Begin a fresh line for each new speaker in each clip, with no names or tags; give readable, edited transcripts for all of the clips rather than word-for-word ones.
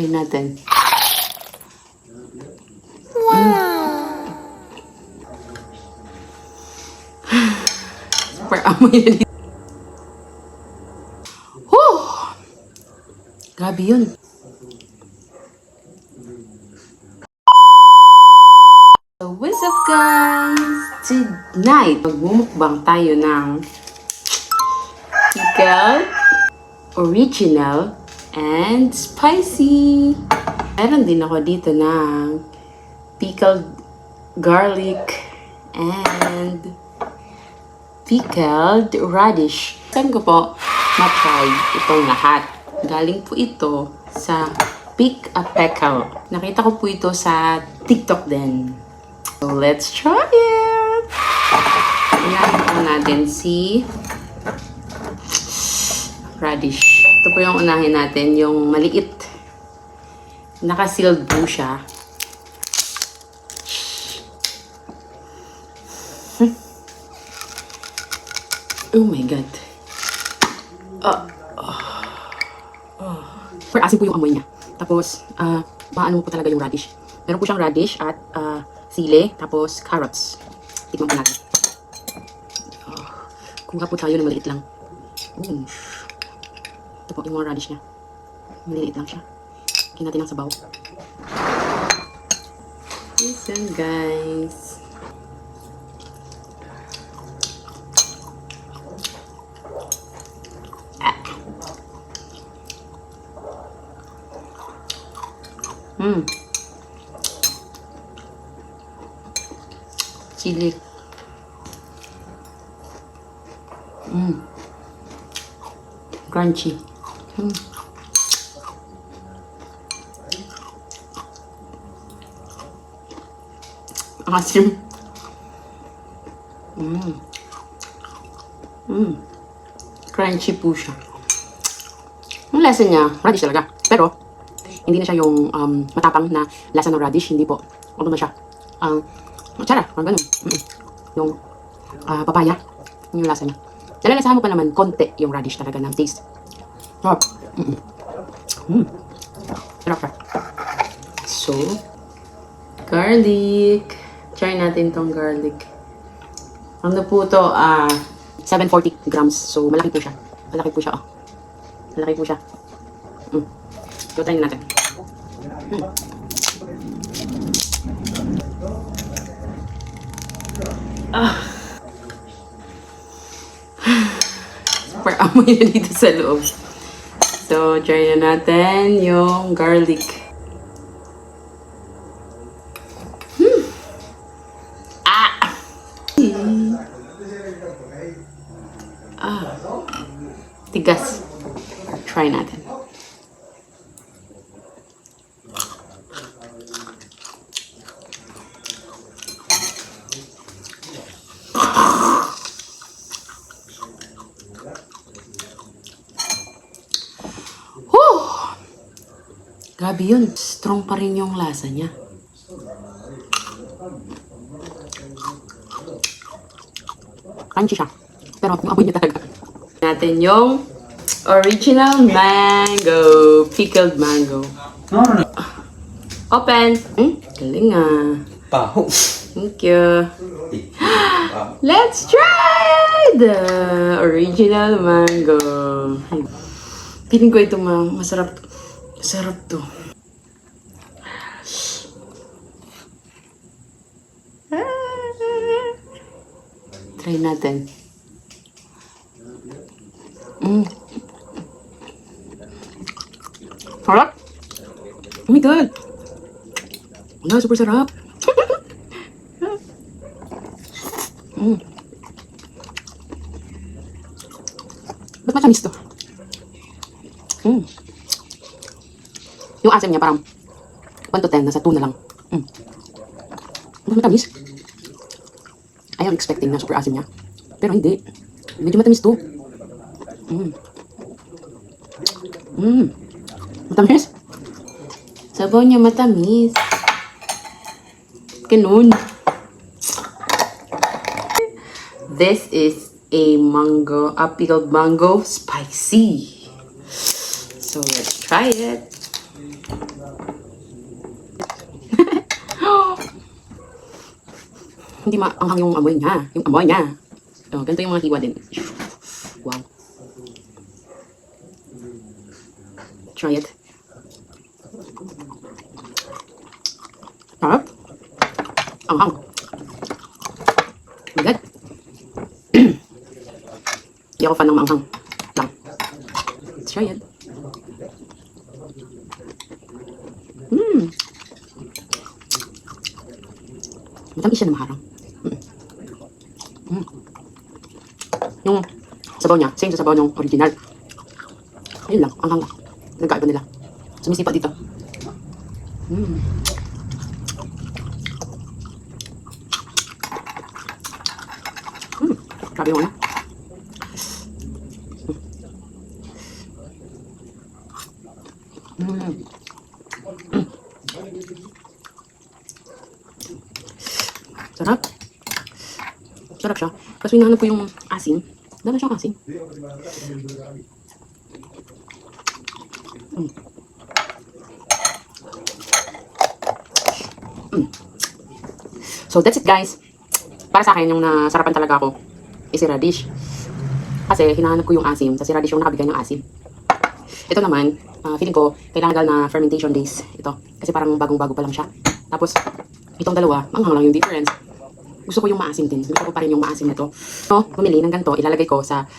Try natin. Wow! Super amoy na dito. Whew! Grabe yun. So, what's up guys? Tonight, magmumukbang tayo ng pickled, original, and spicy. Meron din ako dito ng pickled garlic and pickled radish. Saan ko po matry itong lahat? Galing po ito sa Pick a Pickle. Nakita ko po ito sa TikTok din. So, let's try it! Unahin po natin si radish. Ito po yung unahin natin, yung maliit. Naka-sealed po siya. Oh my God. Super asin po yung amoy niya. Tapos, maano po talaga yung radish. Meron po siyang radish at sile, tapos carrots. Tikman po natin. Kuha po tayo ng maliit lang. Ito po yung mga radish niya. Maliit lang siya. Lagyan natin ang sabaw. Listen guys. Chili. Crunchy. Asim. Crunchy po siya. Yung lasa niya, radish talaga. Pero, hindi na siya yung matapang na lasa ng radish. Hindi po. Ano na siya? Matsara. Parang ganun. Yung papaya. Yung lasa niya. Nalalasahan mo pa naman konti yung radish talaga ng taste. Sarap. Sarap siya. So, garlic. Try natin tong garlic. Ano po to? 740 grams. So, malaki po siya. Malaki po siya, oh. Malaki po siya. So, try natin. Super amoy na dito sa loob. So, try na natin yung garlic. Tigas. Try natin. Grabe yun. Strong pa rin yung lasa niya. Crunchy siya. Pero yung amoy niya talaga. Natin yung original mango. Pickled mango. No. Open. Galing ah.
Paho.
Thank you. Let's try the original mango. Feeling ko ito masarap. Masarap to. Try natin. Sarap? Oh my God. Wala, super sarap. Ba't matamis to? Yung asim niya parang 1 to 10, nasa 2 na lang. Ba't matamis? I am expecting na super asim niya. Pero hindi. Medyo matamis to. Matamis? Sabaw niya matamis. Ganun. This is a pickled mango spicy. So let's try it. hindi maanghang yung amoy niya. Yung amoy niya. Ganito yung mga hiwa din. Wow. Try it. Sarap. Anghang. Oh my God. Hindi ako fan ng maanghang lang. Let's try it. Matamis siya na maharang. Yung sabaw niya, same sa sabaw ng original. Ayun lang, anghang lang. Nagkaiba nila. Sumisipa dito. Grabe yung ano. Sarap. Sarap siya. Kasi hinahanap ko yung asin. Dala siyang asin. So that's it guys. Para sa akin yung nasarapan talaga ako is si radish. Kasi hinahanap ko yung asim. Kasi radish yung nakabigay ng asim. Ito naman, feeling ko kailangan na fermentation days ito. Kasi parang bagong-bago pa lang siya. Tapos itong dalawa, manghang lang yung difference. Gusto ko yung maasim din. Gusto ko pa rin yung maasim nito. So, bumili ng ganito. Ilalagay ko sa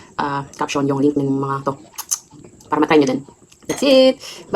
caption yung link ng mga to. Para matry nyo din. That's it. Bye!